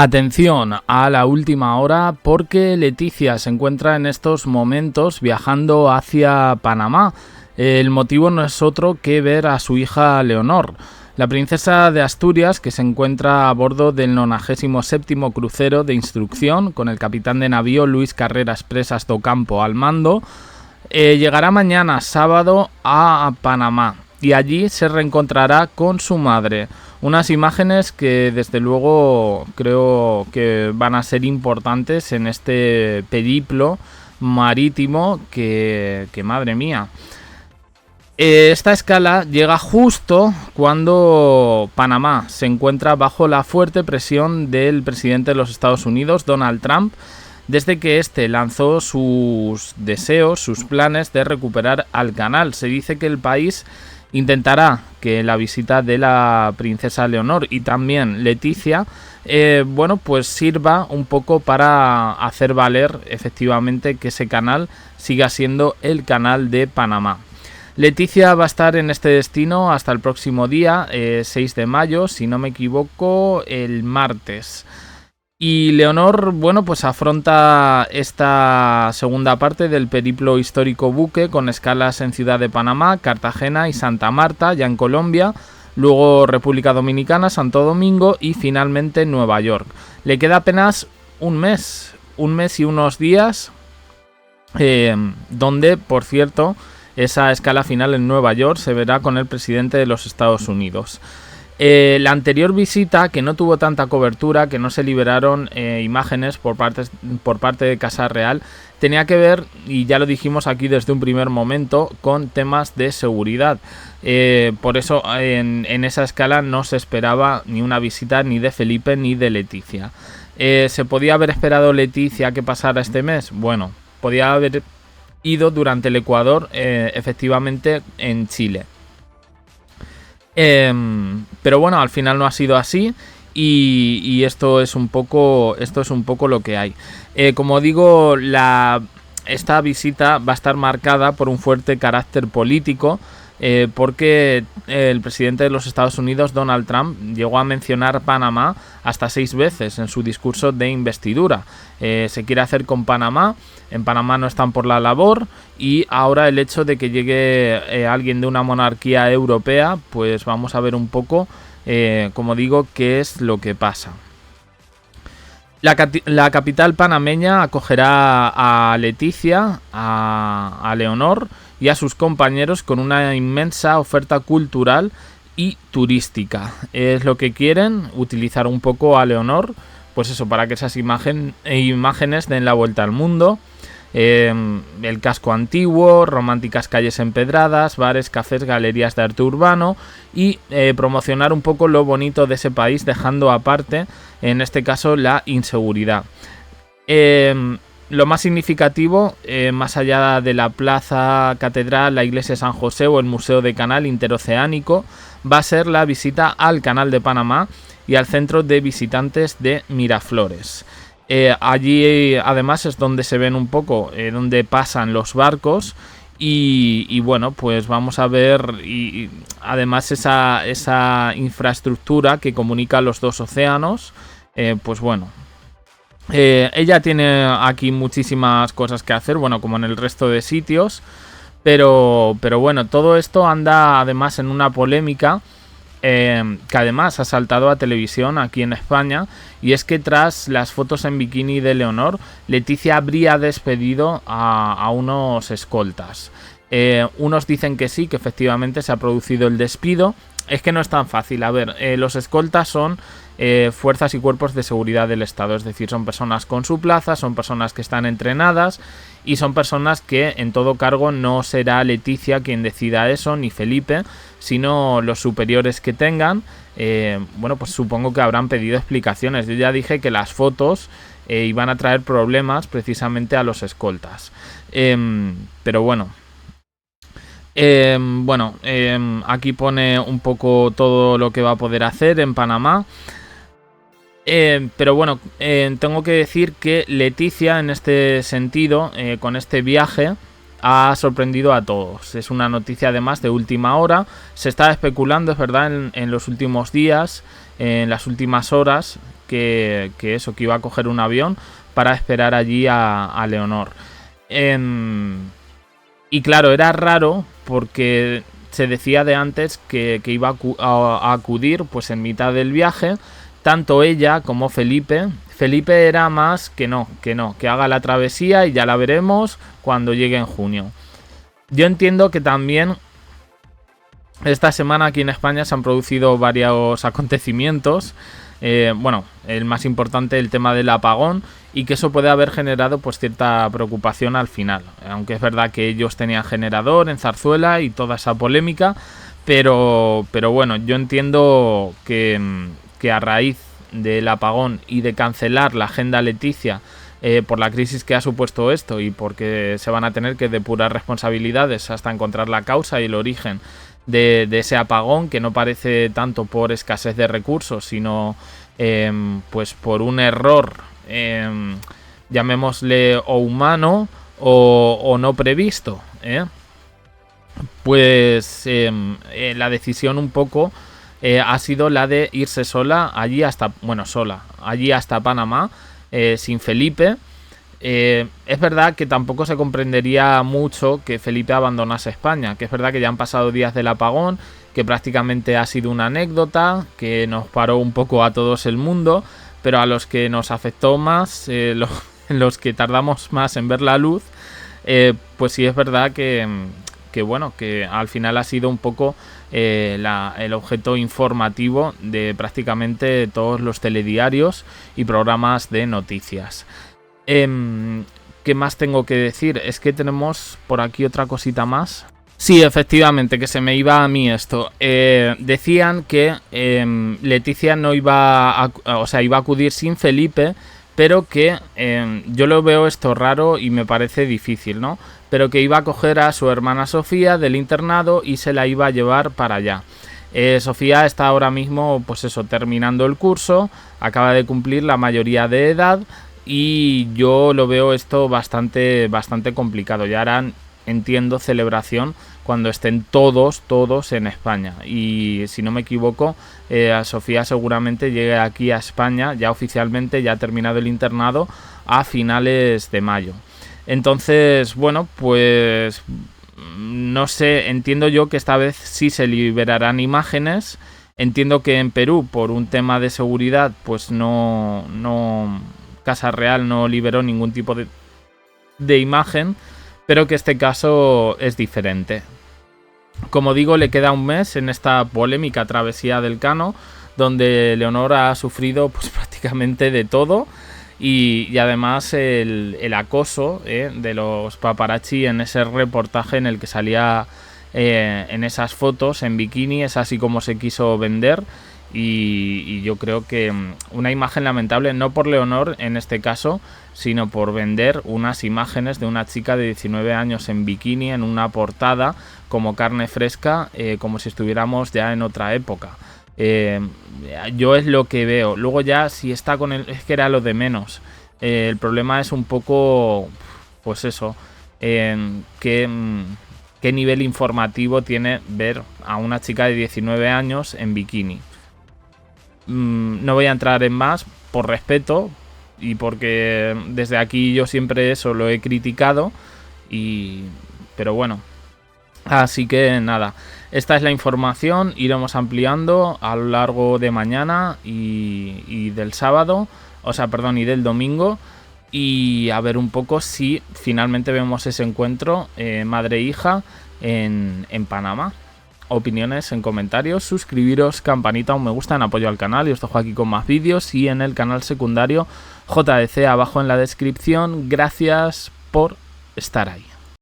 Atención a la última hora porque Leticia se encuentra en estos momentos viajando hacia Panamá. El motivo no es otro que ver a su hija Leonor, la princesa de Asturias, que se encuentra a bordo del 97º crucero de instrucción con el capitán de navío Luis Carreras Presas do Campo al mando. Llegará mañana sábado a Panamá y allí se reencontrará con su madre. Unas imágenes que desde luego creo que van a ser importantes en este periplo marítimo que madre mía. Esta escala llega justo cuando Panamá se encuentra bajo la fuerte presión del presidente de los Estados Unidos, Donald Trump, desde que este lanzó sus deseos, sus planes de recuperar al canal. Se dice que el país intentará que la visita de la princesa Leonor y también Leticia pues sirva un poco para hacer valer efectivamente que ese canal siga siendo el canal de Panamá. Leticia va a estar en este destino hasta el próximo día, 6 de mayo, si no me equivoco, el martes. Y Leonor, pues afronta esta segunda parte del periplo histórico buque con escalas en Ciudad de Panamá, Cartagena y Santa Marta, ya en Colombia, luego República Dominicana, Santo Domingo y finalmente Nueva York. Le queda apenas un mes y unos días, donde, por cierto, esa escala final en Nueva York se verá con el presidente de los Estados Unidos. La anterior visita, que no tuvo tanta cobertura, que no se liberaron imágenes por parte de Casa Real, tenía que ver, y ya lo dijimos aquí desde un primer momento, con temas de seguridad. Por eso en esa escala no se esperaba ni una visita ni de Felipe ni de Leticia. ¿Se podía haber esperado Leticia que pasara este mes? Bueno, podía haber ido durante el Ecuador, efectivamente, en Chile. Pero bueno, al final no ha sido así y esto es un poco lo que hay. Como digo, esta visita va a estar marcada por un fuerte carácter político, porque el presidente de los Estados Unidos, Donald Trump, llegó a mencionar Panamá hasta 6 veces en su discurso de investidura. Se quiere hacer con Panamá. En Panamá no están por la labor y ahora el hecho de que llegue alguien de una monarquía europea, pues vamos a ver un poco, como digo, qué es lo que pasa. La capital panameña acogerá a Leticia, a Leonor y a sus compañeros con una inmensa oferta cultural y turística. Es lo que quieren, utilizar un poco a Leonor, pues eso, para que esas imágenes den la vuelta al mundo. El casco antiguo, románticas calles empedradas, bares, cafés, galerías de arte urbano y promocionar un poco lo bonito de ese país, dejando aparte, en este caso, la inseguridad. Lo más significativo, más allá de la plaza catedral, la iglesia de San José o el Museo de Canal Interoceánico, va a ser la visita al Canal de Panamá y al centro de visitantes de Miraflores. Allí además es donde se ven un poco, donde pasan los barcos y bueno, pues vamos a ver y además esa infraestructura que comunica los dos océanos, pues bueno. Ella tiene aquí muchísimas cosas que hacer, bueno, como en el resto de sitios, pero bueno, todo esto anda además en una polémica que además ha saltado a televisión aquí en España, y es que tras las fotos en bikini de Leonor, Leticia habría despedido a unos escoltas. Unos dicen que sí, que efectivamente se ha producido el despido. Es que no es tan fácil. A ver, los escoltas son fuerzas y cuerpos de seguridad del Estado, es decir, son personas con su plaza, son personas que están entrenadas y son personas que en todo cargo no será Leticia quien decida eso, ni Felipe, sino los superiores que tengan. Pues supongo que habrán pedido explicaciones. Yo ya dije que las fotos iban a traer problemas precisamente a los escoltas. Pero bueno. Aquí pone un poco todo lo que va a poder hacer en Panamá. Pero bueno, tengo que decir que Leticia, en este sentido, con este viaje, ha sorprendido a todos. Es una noticia además de última hora. Se está especulando, es verdad, en los últimos días, en las últimas horas, que iba a coger un avión para esperar allí a Leonor. Y claro, era raro porque se decía de antes que iba a acudir pues en mitad del viaje, tanto ella como Felipe. Felipe era más que haga la travesía y ya la veremos cuando llegue en junio. Yo entiendo que también esta semana aquí en España se han producido varios acontecimientos. Bueno, el más importante, el tema del apagón, y que eso puede haber generado pues cierta preocupación al final, aunque es verdad que ellos tenían generador en Zarzuela y toda esa polémica, pero bueno, yo entiendo que a raíz del apagón y de cancelar la agenda Leticia por la crisis que ha supuesto esto y porque se van a tener que depurar responsabilidades hasta encontrar la causa y el origen de ese apagón, que no parece tanto por escasez de recursos, sino pues por un error, llamémosle o humano o no previsto, pues la decisión un poco ha sido la de irse allí hasta Panamá, sin Felipe. Es verdad que tampoco se comprendería mucho que Felipe abandonase España, que es verdad que ya han pasado días del apagón, que prácticamente ha sido una anécdota, que nos paró un poco a todos el mundo, pero a los que nos afectó más, los que tardamos más en ver la luz, pues sí es verdad que bueno, que al final ha sido un poco el objeto informativo de prácticamente todos los telediarios y programas de noticias. ¿Qué más tengo que decir? Es que tenemos por aquí otra cosita más. Sí, efectivamente, que se me iba a mí esto. Decían que Leticia no iba iba a acudir sin Felipe, pero que yo lo veo esto raro y me parece difícil, ¿no? Pero que iba a coger a su hermana Sofía del internado y se la iba a llevar para allá. Sofía está ahora mismo, pues eso, terminando el curso, acaba de cumplir la mayoría de edad. Y yo lo veo esto bastante complicado. Ya harán, entiendo, celebración cuando estén todos en España. Y si no me equivoco, a Sofía seguramente llegue aquí a España, ya oficialmente, ya ha terminado el internado, a finales de mayo. Entonces, bueno, pues no sé, entiendo yo que esta vez sí se liberarán imágenes. Entiendo que en Perú, por un tema de seguridad, pues no Casa Real no liberó ningún tipo de imagen, pero que este caso es diferente. Como digo, le queda un mes en esta polémica travesía del Cano, donde Leonor ha sufrido pues prácticamente de todo, y además el acoso de los paparazzi en ese reportaje en el que salía en esas fotos en bikini. Es así como se quiso vender. Y yo creo que una imagen lamentable, no por Leonor en este caso, sino por vender unas imágenes de una chica de 19 años en bikini en una portada como carne fresca, como si estuviéramos ya en otra época. Yo es lo que veo. Luego ya si está con él, es que era lo de menos. El problema es un poco, pues eso, qué nivel informativo tiene ver a una chica de 19 años en bikini. No voy a entrar en más por respeto y porque desde aquí yo siempre eso lo he criticado, pero bueno, así que nada, esta es la información. Iremos ampliando a lo largo de mañana y del sábado, y del domingo, y a ver un poco si finalmente vemos ese encuentro madre-hija en Panamá. Opiniones en comentarios, suscribiros, campanita, un me gusta, en apoyo al canal, y os dejo aquí con más vídeos y en el canal secundario JDC abajo en la descripción. Gracias por estar ahí.